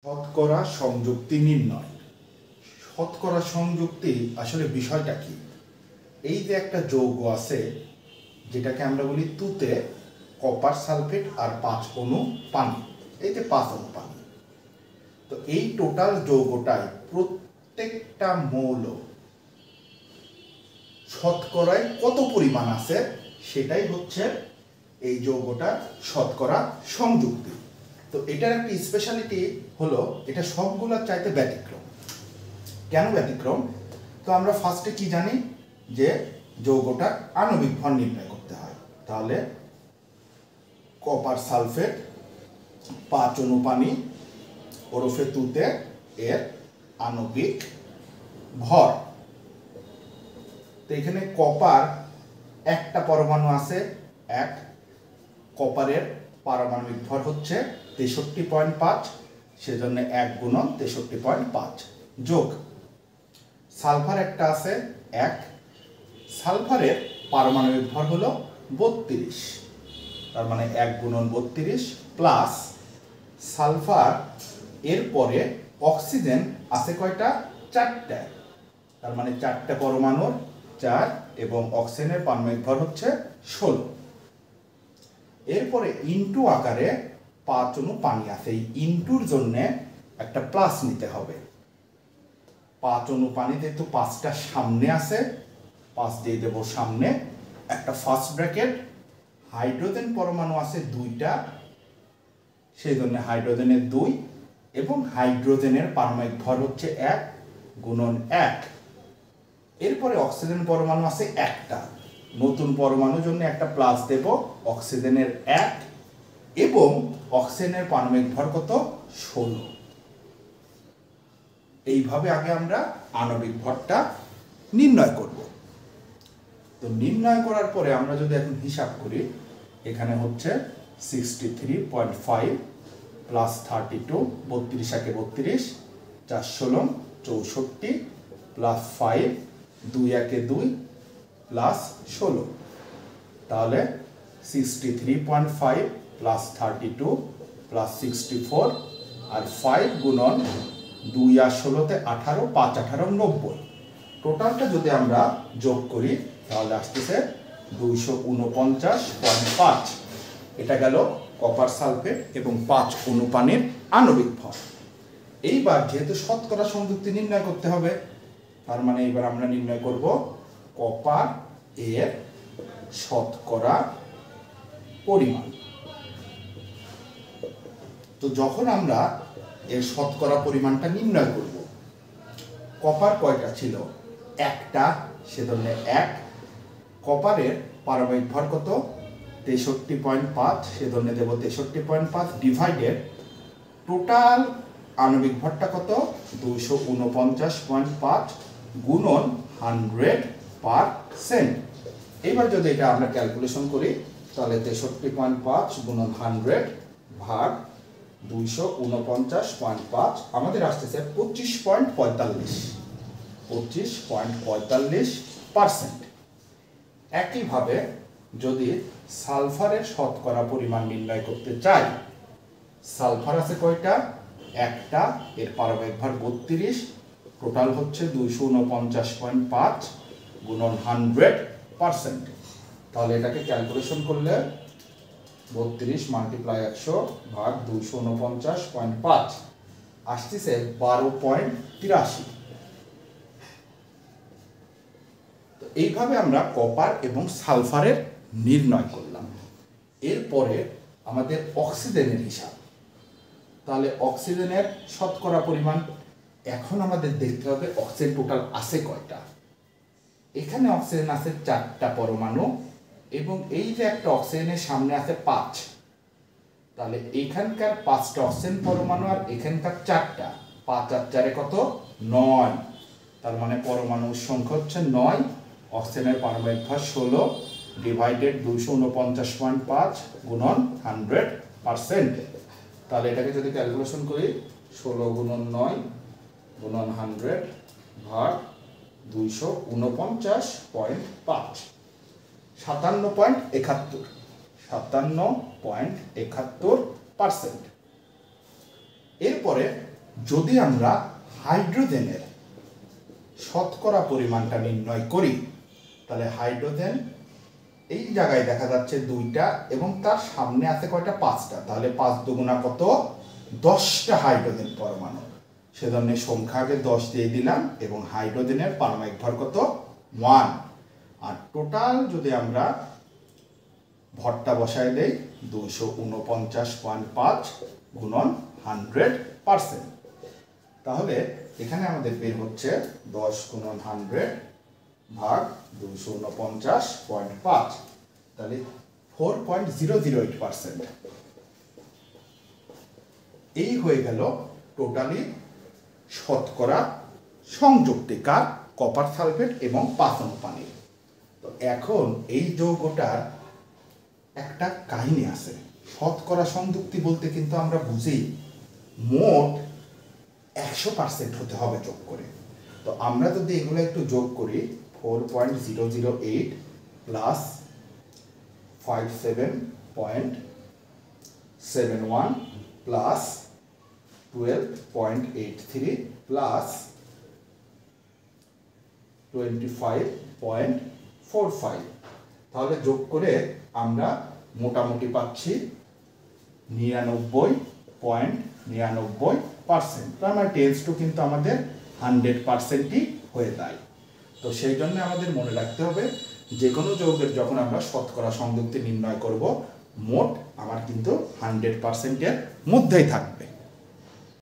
শতকরা সংযুক্তি নির্ণয়। শতকরা সংযুক্তি আসলে বিষয়টা কি? এই যে একটা যৌগ আছে যেটাকে আমরা বলি তুতে কপার সালফেট আর 5 অণু পানি, এই যে 5 অণু পানি। তো এই টোটাল যৌগটায় প্রত্যেকটা মৌল শতকরায় কত পরিমাণ আছে সেটাই হচ্ছে এই যৌগটার শতকরা সংযুক্তি। তো এটার একটা স্পেশালিটি হলো এটা সবগুলোর চাইতে ব্যতিক্রম। কেন ব্যতিক্রম? তো আমরা ফার্স্টে কি জানি যে যৌগটার আণবিক ভর নির্ণয় করতে হয়। তাহলে কপার সালফেট 5 অণু পানি ওরফে তুতে এর আণবিক ভর। তো এখানে কপার একটা পরমাণু আছে 1, কপারের পারমাণবিক ভর হচ্ছে 63.5, সেজন্য 1 গুণন 63.5 যোগ সালফার একটা আছে 1, সালফারের পারমাণবিক ভর হলো 32, তার মানে 1 গুণন 32 প্লাস সালফার এর পরে অক্সিজেন আছে কয়টা? 4টা, তার মানে 4টা পরমাণুর 4 এবং অক্সিজেনের পারমাণবিক ভর হচ্ছে 16। এরপরে ইনটু আকারে 5 অণু পানি আছে, এই ইনটুর জন্য একটা প্লাস নিতে হবে। 5 অণু পানিতে তো 5টা সামনে আছে, 5 দিয়ে দেব সামনে, একটা ফার্স্ট ব্র্যাকেট। হাইড্রোজেন পরমাণু আছে 2টা, সেই জন্য হাইড্রোজেনের 2 এবং হাইড্রোজেনের পারমাণবিক ভর হচ্ছে 1 গুণন 1। এরপরে অক্সিজেন পরমাণু আছে 1টা, নতুন পরমাণুর জন্য একটা প্লাস দেব, অক্সিজেনের 1 এবং অক্সিজেনের পারমাণবিক ভর কত? 16। এইভাবে আগে আমরা আণবিক ভরটা নির্ণয় করব। তো নির্ণয় করার পরে আমরা যদি এখন হিসাব করি, এখানে হচ্ছে 63.5 প্লাস 32, 32 একে 32, 4 16 64 প্লাস 5, 2 একে 2 প্লাস 16, তাহলে 63.5 প্লাস 32 প্লাস 64 আর 5 গুণন 2 আর 16তে 18, 5 18 90। টোটালটা যদি আমরা যোগ করি তাহলে আসতেছে 249.5। এটা গেল কপার সালফেট এবং 5 অণু পানির আণবিক ভর। এইবার যেহেতু শতকরা সংযুক্তি নির্ণয় করতে হবে, তার মানে এবার আমরা নির্ণয় করব কপার এর শতকরা পরিমাণ। তো যখন আমরা এর শতকরা পরিমাণটা নির্ণয় করব, কপার কয়টা ছিল? 1টা, সেজন্য 1। কপারের পারমাণবিক ভর কত? 63.5, সেজন্য দেব 63.5 ডিভাইডেড টোটাল আণবিক ভরটা কত? 249.5 গুণন 100%। এবার যদি এটা আমরা ক্যালকুলেশন করি তাহলে 63.5 গুণন 100 ভাগ 249.5 আমাদের আসতেছে 25.45%। একইভাবে যদি সালফারের শতকরা পরিমাণ নির্ণয় করতে চাই, সালফার আছে কয়টা? 1টা, এর পারমাণবিক ভর 32, টোটাল হচ্ছে 249.5 গুণন 100%। তাহলে এটাকে ক্যালকুলেশন করলে 32 মাল্টিপ্লাই 100 ভাগ 249.5 আসতেছে 12.83। তো এইভাবে আমরা কপার এবং সালফারের নির্ণয় করলাম। এরপরে আমাদের অক্সিজেনের হিসাব। তাহলে অক্সিজেনের শতকরা পরিমাণ এখন আমাদের দেখতে হবে অক্সিজেন টোটাল আছে কয়টা। এখানে অক্সিজেন আছে 4টা পরমাণু এবং এই যে একটা অক্সিজেনের সামনে আছে 5, তাহলে এখানকার 5টা অক্সিজেন পরমাণু আর এখানকার 4টা, 5 আর 4 কত? 9, তার মানে পরমাণুর সংখ্যা হচ্ছে 9। অক্সিজেনের পারমাণবিক ভর 16 ডিভাইডেড 249.5 গুণন 100%। তাহলে এটাকে যদি ক্যালকুলেশন করি 16 গুণন 9 গুণন 100 ভাগ 249.5, 57.71%। এরপরে যদি আমরা হাইড্রোজেনের শতকরা পরিমাণটা নির্ণয় করি, তাহলে হাইড্রোজেন এই জায়গায় দেখা যাচ্ছে 2টা এবং তার সামনে আছে কয়টা, 5টা, তাহলে 5 দুগুণা কত, 10টা হাইড্রোজেন পরমাণু। সেজন্য সংখ্যা আগে 10 দিয়ে দিলাম এবং হাইড্রোজেনের পারমাণবিক ভর কত, 1। আর টোটাল যদি আমরা ভরটা বসায় দেই 249.5 গুণন 100%, তাহলে এখানে আমাদের বের হচ্ছে 10 গুণন 100 ভাগ 249.5, তাহলে 4.008%। এই হয়ে গেল টোটালি শতকরা সংযুক্তিকার কপার সালফেট এবং 5 অণু পানি। তো এখন এই যৌগটার একটা কাহিনী আছে। শতকরা সংযুক্তি বলতে কিন্তু আমরা বুঝি মোট 100% হতে হবে যোগ করে। তো আমরা যদি এগুলো একটু যোগ করি, 4.008 প্লাস 57.71 প্লাস 12.83 প্লাস 25.45, তাহলে যোগ করে আমরা মোটামুটি পাচ্ছি 99.99%। তার মানে টেন্স টু কিন্তু আমাদের 100%ই হয়ে যায়। তো সেই জন্য আমাদের মনে রাখতে হবে যে কোনো যৌগের যখন আমরা শতকরা সংযুক্তি নির্ণয় করব, মোট আমার কিন্তু 100%-এর মধ্যেই থাকবে।